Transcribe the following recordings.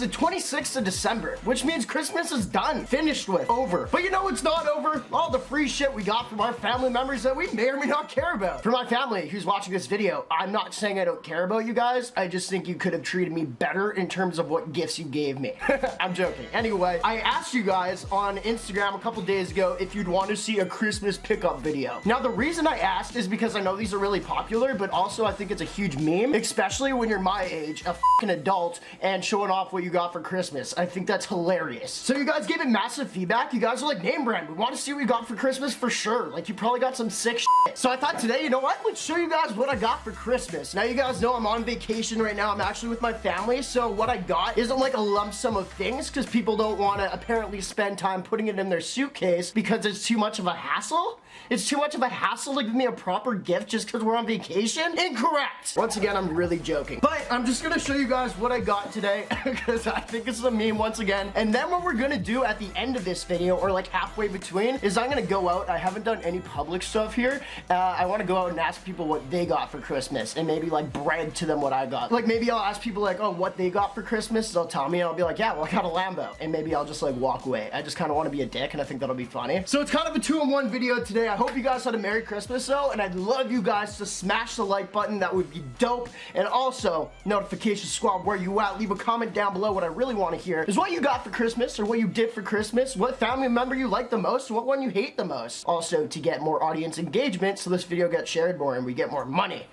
is the 26th of December, which means Christmas is done, finished with, over. But you know what's not over? All the free shit we got from our family members that we may or may not care about. For my family who's watching this video, I'm not saying I don't care about you guys. I just think you could have treated me better in terms of what gifts you gave me. I'm joking. Anyway, I asked you guys on Instagram a couple days ago if you'd want to see a Christmas pickup video. Now, the reason I asked is because I know these are really popular, but also I think it's a huge meme, especially when you're my age, a fucking adult, and showing off what you got for Christmas. I think that's hilarious. So you guys gave it massive feedback. You guys are like, NameBran, we want to see what you got for Christmas for sure. Like, you probably got some sick shit. So I thought today, you know what? Let's show you guys what I got for Christmas. Now, you guys know I'm on vacation right now. I'm actually with my family, so what I got isn't like a lump sum of things because people don't want to apparently spend time putting it in their suitcase because it's too much of a hassle. It's too much of a hassle to give me a proper gift just because we're on vacation? Incorrect! Once again, I'm really joking. But I'm just gonna show you guys what I got today because I think it's a meme once again. And then what we're gonna do at the end of this video, or like halfway between, is I'm gonna go out. I haven't done any public stuff here. I wanna go out and ask people what they got for Christmas and maybe like brag to them what I got. Like maybe I'll ask people like, oh, what they got for Christmas. They'll tell me and I'll be like, yeah, well, I got a Lambo. And maybe I'll just like walk away. I just kind of want to be a dick and I think that'll be funny. So it's kind of a 2-in-1 video today. I hope you guys had a Merry Christmas though, and I'd love you guys to smash the like button. That would be dope. And also, notification squad, where you at? Leave a comment down below. What I really want to hear is what you got for Christmas or what you did for Christmas, what family member you like the most, and what one you hate the most. Also, to get more audience engagement so this video gets shared more and we get more money.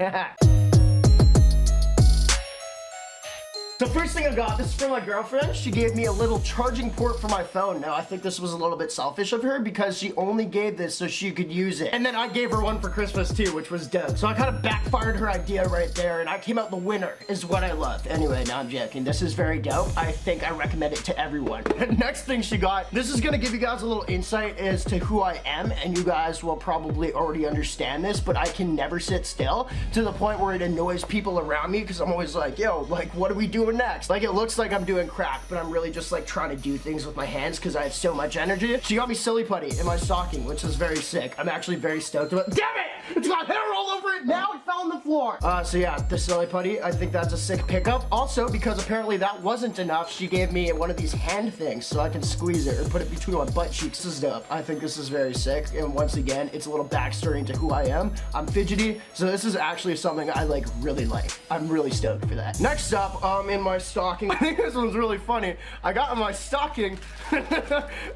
The first thing I got, this is from my girlfriend. She gave me a little charging port for my phone. Now, I think this was a little bit selfish of her because she only gave this so she could use it. And then I gave her one for Christmas too, which was dope. So I kind of backfired her idea right there, and I came out the winner, is what I love. Anyway, now I'm joking. This is very dope. I think I recommend it to everyone. Next thing she got, this is gonna give you guys a little insight as to who I am, and you guys will probably already understand this, but I can never sit still to the point where it annoys people around me because I'm always like, yo, like, what are we doing next? Like, it looks like I'm doing crack, but I'm really just like trying to do things with my hands because I have so much energy. She got me silly putty in my stocking, which is very sick. I'm actually very stoked about it. Damn it! It's got hair all over it now. It fell on the floor. So yeah, the silly putty, I think that's a sick pickup. Also, because apparently that wasn't enough, she gave me one of these hand things so I can squeeze it or put it between my butt cheeks. This is dope. I think this is very sick. And once again, it's a little backstory into who I am. I'm fidgety, so this is actually something I like really like. I'm really stoked for that. Next up, in my stocking, I think this one's really funny. I got in my stocking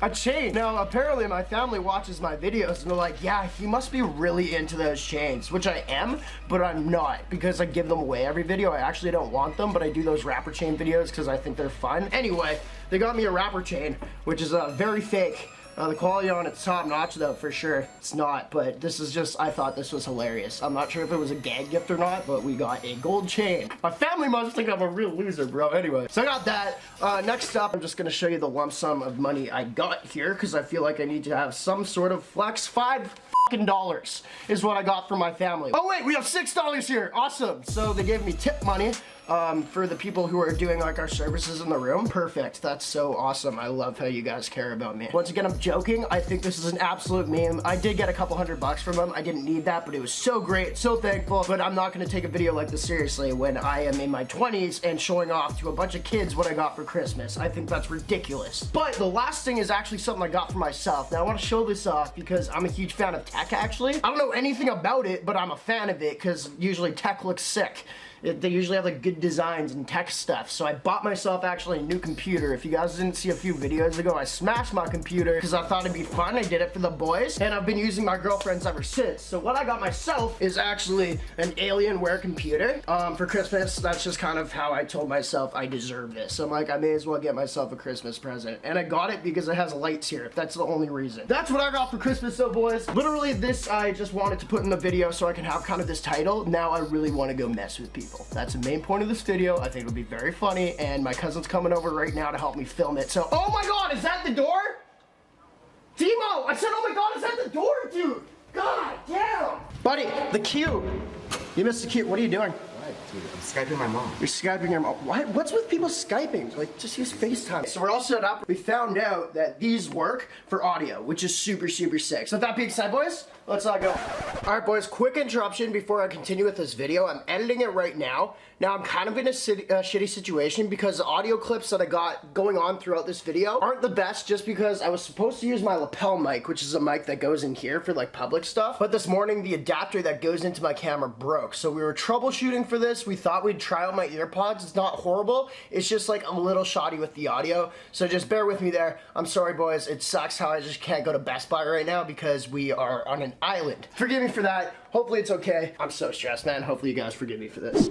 a chain. Now, apparently my family watches my videos and they're like, yeah, he must be really into those chains, which I am, but I'm not because I give them away every video. I actually don't want them, but I do those rapper chain videos because I think they're fun. Anyway, they got me a rapper chain, which is very fake. The quality on it's top notch though, for sure. It's not, but this is just, I thought this was hilarious. I'm not sure if it was a gag gift or not, but we got a gold chain. My family must think I'm a real loser, bro. Anyway, so I got that. Next up, I'm just gonna show you the lump sum of money I got here because I feel like I need to have some sort of flex. $5 is what I got from my family. Oh wait, we have $6 here. Awesome. So they gave me tip money for the people who are doing like our services in the room. Perfect. That's so awesome. I love how you guys care about me. Once again, I'm joking. I think this is an absolute meme. I did get a couple $100 from them. I didn't need that, but it was so great, so thankful. But I'm not gonna take a video like this seriously when I am in my 20s and showing off to a bunch of kids what I got for Christmas. I think that's ridiculous. But the last thing is actually something I got for myself. Now I want to show this off because I'm a huge fan of tech actually. I don't know anything about it, but I'm a fan of it because usually tech looks sick. They usually have like good designs and tech stuff. So I bought myself actually a new computer. If you guys didn't see a few videos ago, I smashed my computer because I thought it'd be fun. I did it for the boys and I've been using my girlfriend's ever since. So what I got myself is actually an Alienware computer for Christmas. That's just kind of how I told myself I deserve this. I'm like, I may as well get myself a Christmas present. And I got it because it has lights here. That's the only reason. That's what I got for Christmas though, boys. Literally this I just wanted to put in the video so I can have kind of this title. Now I really want to go mess with people. That's the main point of this video. I think it'll be very funny, and my cousin's coming over right now to help me film it. So, oh my god, is that the door? Timo, I said, oh my god, is that the door, dude? God damn. Buddy, the cue. You missed the cue. What are you doing? Dude, I'm Skyping my mom. You're Skyping your mom. What's with people Skyping? Like, just use FaceTime. So we're all set up. We found out that these work for audio, which is super, super sick. So with that being said, boys, let's go. All right, boys, quick interruption before I continue with this video. I'm editing it right now. Now I'm kind of in a shitty situation because the audio clips that I got going on throughout this video aren't the best, just because I was supposed to use my lapel mic, which is a mic that goes in here for like public stuff. But this morning the adapter that goes into my camera broke. So we were troubleshooting for this. We thought we'd try out my earpods. It's not horrible. It's just like a little shoddy with the audio. So just bear with me there. I'm sorry boys. It sucks how I just can't go to Best Buy right now because we are on an island. Forgive me for that. Hopefully it's okay. I'm so stressed, man. Hopefully you guys forgive me for this.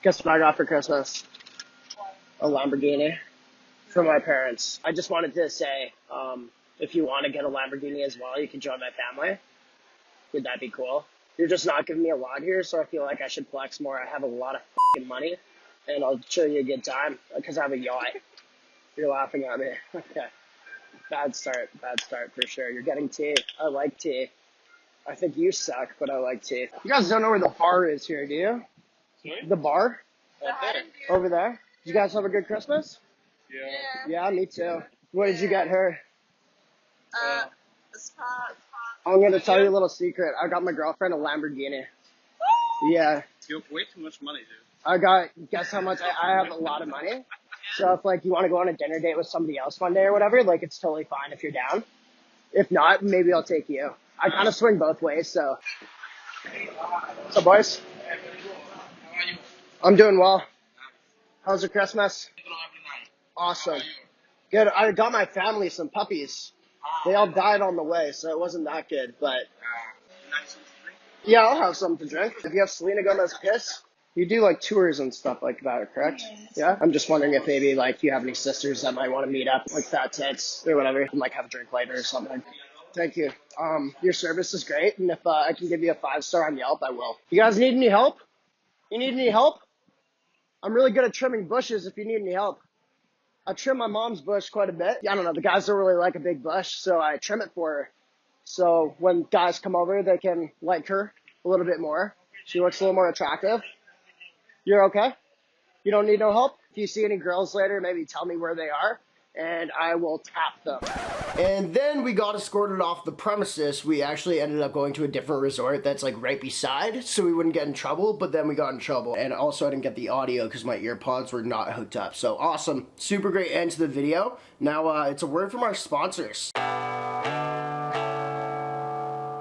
Guess what I got for Christmas? A Lamborghini from my parents. I just wanted to say, if you want to get a Lamborghini as well, you can join my family. Would that be cool? You're just not giving me a lot here, so I feel like I should flex more. I have a lot of fucking money, and I'll show you a good time because I have a yacht. You're laughing at me. Okay. Bad start for sure. You're getting tea. I like tea. I think you suck, but I like tea. You guys don't know where the bar is here, do you? Sorry? The bar? Over there. Did you guys have a good Christmas? Yeah, me too. What did you get her? A spa. I'm going to tell you a little secret. I got my girlfriend a Lamborghini. Yeah. You have way too much money, dude. Guess how much? I have a lot of money. So if like you want to go on a dinner date with somebody else one day or whatever, like it's totally fine if you're down. If not, maybe I'll take you. I kind of swing both ways, so. What's up, boys? I'm doing well. How's your Christmas? Awesome. Good. I got my family some puppies. They all died on the way, so it wasn't that good, but. Yeah, I'll have something to drink. If you have Selena Gomez piss, you do like tours and stuff like that, correct? Yeah? I'm just wondering if maybe like you have any sisters that might want to meet up, like fat tits or whatever, and like have a drink later or something. Thank you. Your service is great, and if I can give you a 5-star on Yelp, I will. You guys need any help? You need any help? I'm really good at trimming bushes if you need any help. I trim my mom's bush quite a bit. I don't know, the guys don't really like a big bush, so I trim it for her. So when guys come over, they can like her a little bit more. She looks a little more attractive. You're okay? You don't need no help? If you see any girls later, maybe tell me where they are, and I will tap them. And then we got escorted off the premises. We actually ended up going to a different resort that's like right beside, so we wouldn't get in trouble, but then we got in trouble. And also I didn't get the audio because my earpods were not hooked up. So awesome. Super great end to the video. Now it's a word from our sponsors.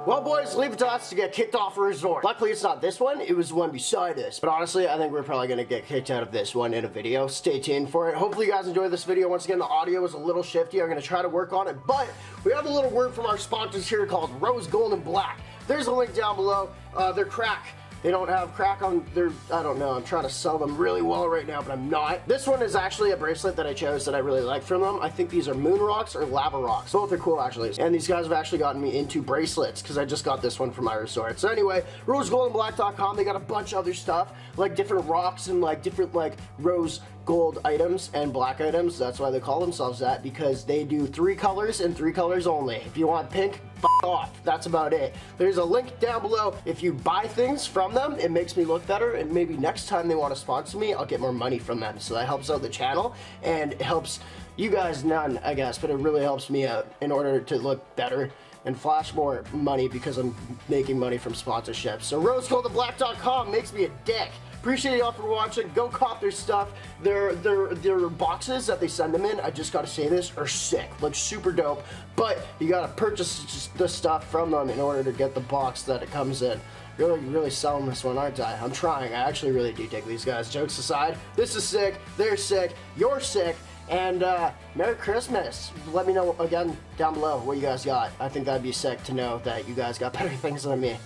Well, boys, leave it to us to get kicked off a resort. Luckily, it's not this one. It was the one beside us. But honestly, I think we're probably going to get kicked out of this one in a video. Stay tuned for it. Hopefully, you guys enjoyed this video. Once again, the audio was a little shifty. I'm going to try to work on it. But we have a little word from our sponsors here called Rose Gold and Black. There's a link down below. They're crack. They don't have crack on their, I don't know, I'm trying to sell them really well right now, but I'm not. This one is actually a bracelet that I chose that I really like from them. I think these are moon rocks or lava rocks. Both are cool, actually. And these guys have actually gotten me into bracelets because I just got this one from my resort. So anyway, rosegoldandblack.com, they got a bunch of other stuff, like different rocks and like different like rose gold items and black items. That's why they call themselves that, because they do 3 colors and 3 colors only. If you want pink, f off. That's about it. There's a link down below. If you buy things from them, it makes me look better, and maybe next time they want to sponsor me, I'll get more money from them. So that helps out the channel, and it helps you guys none, I guess, but it really helps me out in order to look better and flash more money because I'm making money from sponsorships. So rosegoldandblack.com makes me a dick. Appreciate y'all for watching. Go cop their stuff. Their boxes that they send them in, I just gotta say this, are sick. Like super dope. But you gotta purchase the stuff from them in order to get the box that it comes in. Really selling this one, aren't I? I'm trying. I actually really do dig these guys. Jokes aside, this is sick. They're sick. You're sick. And Merry Christmas. Let me know again down below what you guys got. I think that'd be sick to know that you guys got better things than me.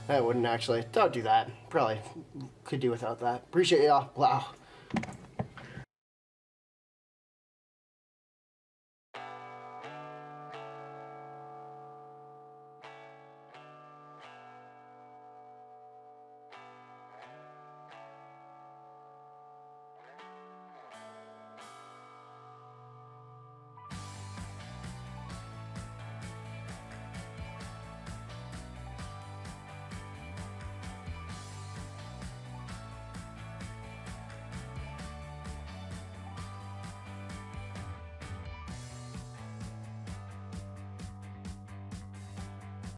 I wouldn't actually. Don't do that. Probably could do without that. Appreciate y'all. Wow.